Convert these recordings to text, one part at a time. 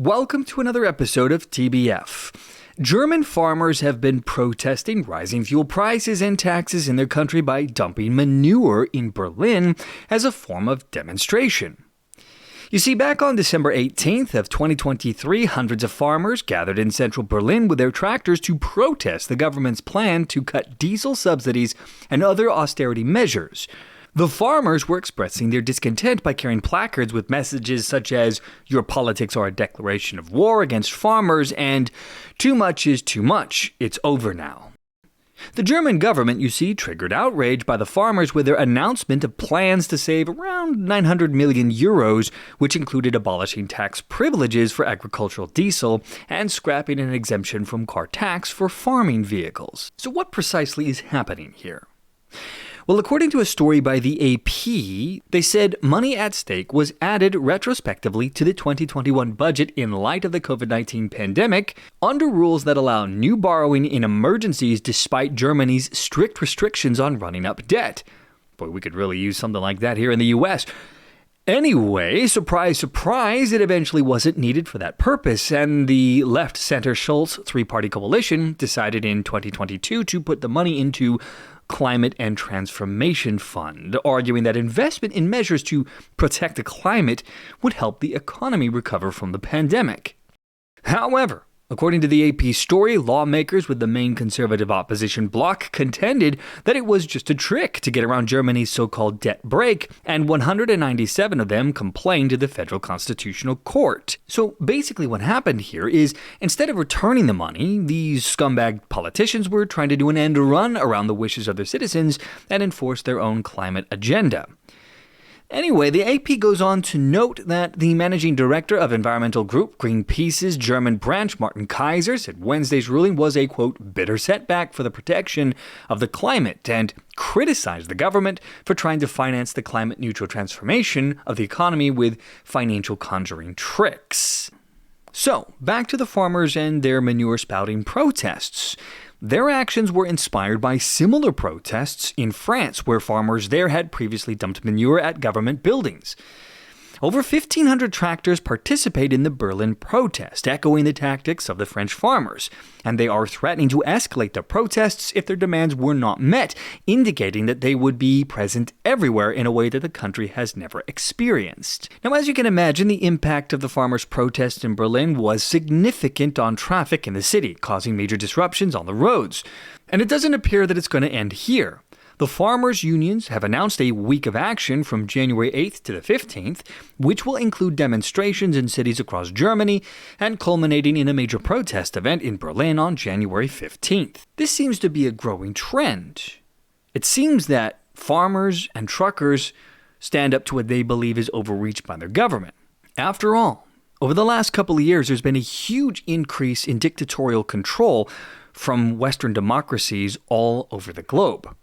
Welcome to another episode of TBF. German farmers have been protesting rising fuel prices and taxes in their country by dumping manure in Berlin as a form of demonstration. You see, back on December 18th of 2023, hundreds of farmers gathered in central Berlin with their tractors to protest the government's plan to cut diesel subsidies and other austerity measures. The farmers were expressing their discontent by carrying placards with messages such as, "Your politics are a declaration of war against farmers," and "Too much is too much, it's over now." The German government, you see, triggered outrage by the farmers with their announcement of plans to save around 900 million euros, which included abolishing tax privileges for agricultural diesel and scrapping an exemption from car tax for farming vehicles. So what precisely is happening here? Well, according to a story by the AP, they said money at stake was added retrospectively to the 2021 budget in light of the COVID-19 pandemic under rules that allow new borrowing in emergencies despite Germany's strict restrictions on running up debt. Boy, we could really use something like that here in the US. Anyway, surprise, surprise, it eventually wasn't needed for that purpose, and the left-center Schulz three-party coalition decided in 2022 to put the money into Climate and Transformation Fund, arguing that investment in measures to protect the climate would help the economy recover from the pandemic. However, according to the AP story, lawmakers with the main conservative opposition bloc contended that it was just a trick to get around Germany's so-called debt brake, and 197 of them complained to the Federal Constitutional Court. So basically what happened here is, instead of returning the money, these scumbag politicians were trying to do an end run around the wishes of their citizens and enforce their own climate agenda. Anyway, the AP goes on to note that the managing director of environmental group Greenpeace's German branch, Martin Kaiser, said Wednesday's ruling was a, quote, bitter setback for the protection of the climate, and criticized the government for trying to finance the climate-neutral transformation of the economy with financial conjuring tricks. So, back to the farmers and their manure-spouting protests. Their actions were inspired by similar protests in France, where farmers there had previously dumped manure at government buildings. Over 1,500 tractors participate in the Berlin protest, echoing the tactics of the French farmers, and they are threatening to escalate the protests if their demands were not met, indicating that they would be present everywhere in a way that the country has never experienced. Now, as you can imagine, the impact of the farmers' protest in Berlin was significant on traffic in the city, causing major disruptions on the roads. And it doesn't appear that it's going to end here. The farmers' unions have announced a week of action from January 8th to the 15th, which will include demonstrations in cities across Germany and culminating in a major protest event in Berlin on January 15th. This seems to be a growing trend. It seems that farmers and truckers stand up to what they believe is overreach by their government. After all, over the last couple of years, there's been a huge increase in dictatorial control from Western democracies all over the globe.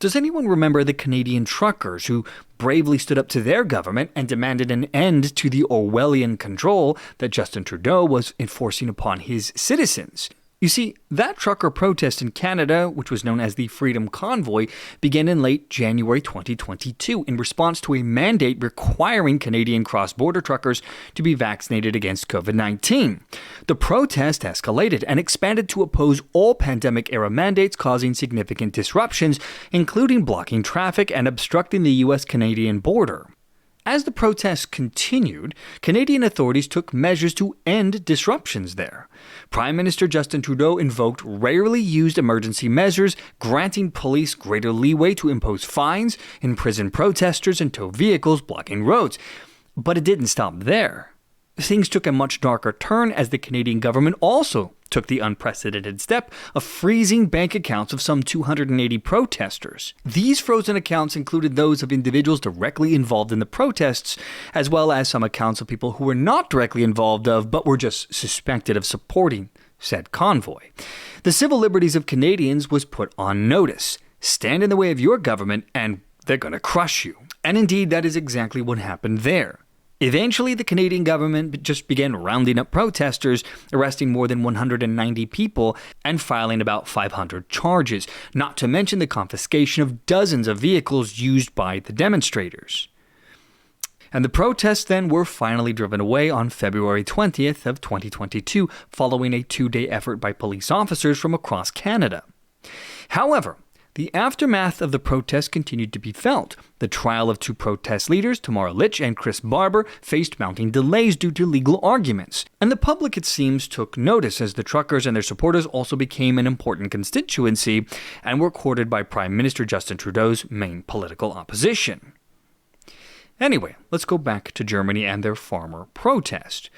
Does anyone remember the Canadian truckers who bravely stood up to their government and demanded an end to the Orwellian control that Justin Trudeau was enforcing upon his citizens? You see, that trucker protest in Canada, which was known as the Freedom Convoy, began in late January 2022 in response to a mandate requiring Canadian cross-border truckers to be vaccinated against COVID-19. The protest escalated and expanded to oppose all pandemic-era mandates, causing significant disruptions, including blocking traffic and obstructing the U.S.-Canadian border. As the protests continued, Canadian authorities took measures to end disruptions there. Prime Minister Justin Trudeau invoked rarely used emergency measures, granting police greater leeway to impose fines, imprison protesters, and tow vehicles blocking roads. But it didn't stop there. Things took a much darker turn as the Canadian government also took the unprecedented step of freezing bank accounts of some 280 protesters. These frozen accounts included those of individuals directly involved in the protests, as well as some accounts of people who were not directly involved but were just suspected of supporting said convoy. The civil liberties of Canadians was put on notice. Stand in the way of your government and they're going to crush you. And indeed, that is exactly what happened there. Eventually, the Canadian government just began rounding up protesters, arresting more than 190 people and filing about 500 charges, not to mention the confiscation of dozens of vehicles used by the demonstrators. And the protests then were finally driven away on February 20th of 2022, following a 2-day effort by police officers from across Canada. However, the aftermath of the protests continued to be felt. The trial of 2 protest leaders, Tamara Lich and Chris Barber, faced mounting delays due to legal arguments. And the public, it seems, took notice as the truckers and their supporters also became an important constituency and were courted by Prime Minister Justin Trudeau's main political opposition. Anyway, let's go back to Germany and their farmer protest.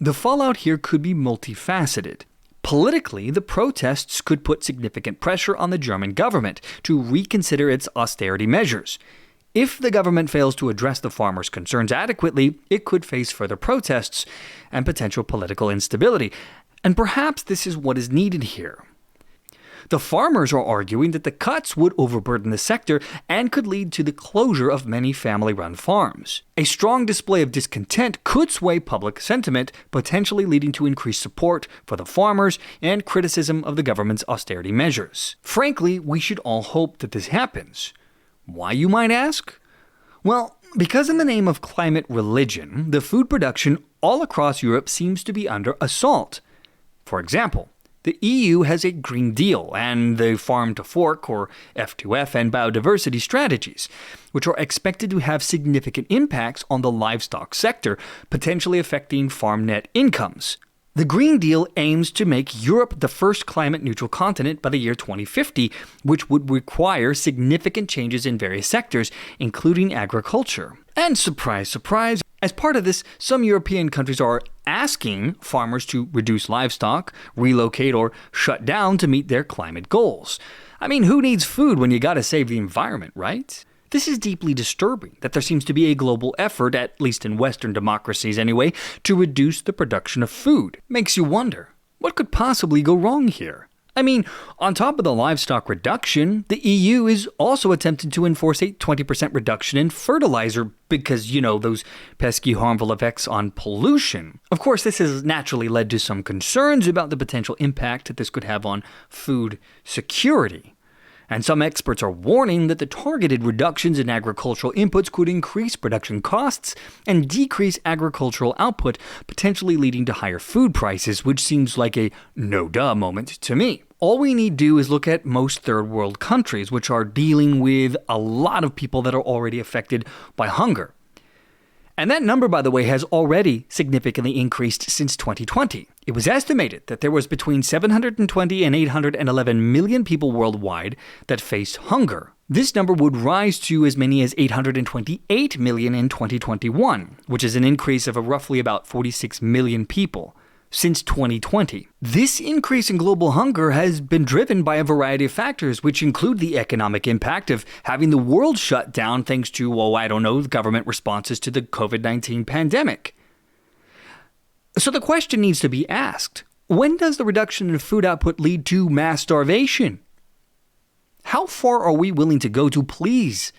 The fallout here could be multifaceted. Politically, the protests could put significant pressure on the German government to reconsider its austerity measures. If the government fails to address the farmers' concerns adequately, it could face further protests and potential political instability. And perhaps this is what is needed here. The farmers are arguing that the cuts would overburden the sector and could lead to the closure of many family-run farms. A strong display of discontent could sway public sentiment, potentially leading to increased support for the farmers and criticism of the government's austerity measures. Frankly, we should all hope that this happens. Why, you might ask? Well, because in the name of climate religion, the food production all across Europe seems to be under assault. For example, the EU has a Green Deal and the Farm to Fork, or F2F, and biodiversity strategies, which are expected to have significant impacts on the livestock sector, potentially affecting farm net incomes. The Green Deal aims to make Europe the first climate-neutral continent by the year 2050, which would require significant changes in various sectors, including agriculture. And surprise, surprise, as part of this, some European countries are asking farmers to reduce livestock, relocate, or shut down to meet their climate goals. I mean, who needs food when you gotta save the environment, right? This is deeply disturbing that there seems to be a global effort, at least in Western democracies anyway, to reduce the production of food. Makes you wonder, what could possibly go wrong here? I mean, on top of the livestock reduction, the EU is also attempting to enforce a 20% reduction in fertilizer because, those pesky harmful effects on pollution. Of course, this has naturally led to some concerns about the potential impact that this could have on food security. And some experts are warning that the targeted reductions in agricultural inputs could increase production costs and decrease agricultural output, potentially leading to higher food prices, which seems like a no-duh moment to me. All we need to do is look at most third world countries, which are dealing with a lot of people that are already affected by hunger. And that number, by the way, has already significantly increased since 2020. It was estimated that there was between 720 and 811 million people worldwide that faced hunger. This number would rise to as many as 828 million in 2021, which is an increase of roughly about 46 million people since 2020. This increase in global hunger has been driven by a variety of factors, which include the economic impact of having the world shut down thanks to, government responses to the COVID-19 pandemic. So the question needs to be asked, when does the reduction in food output lead to mass starvation? How far are we willing to go to please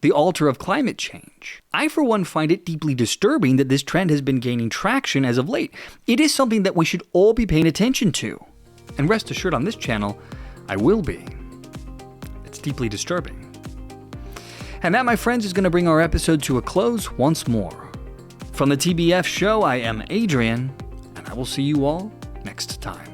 the altar of climate change? I, for one, find it deeply disturbing that this trend has been gaining traction as of late. It is something that we should all be paying attention to. And rest assured, on this channel, I will be. It's deeply disturbing. And that, my friends, is going to bring our episode to a close once more. From the TBF show, I am Adrian, and I will see you all next time.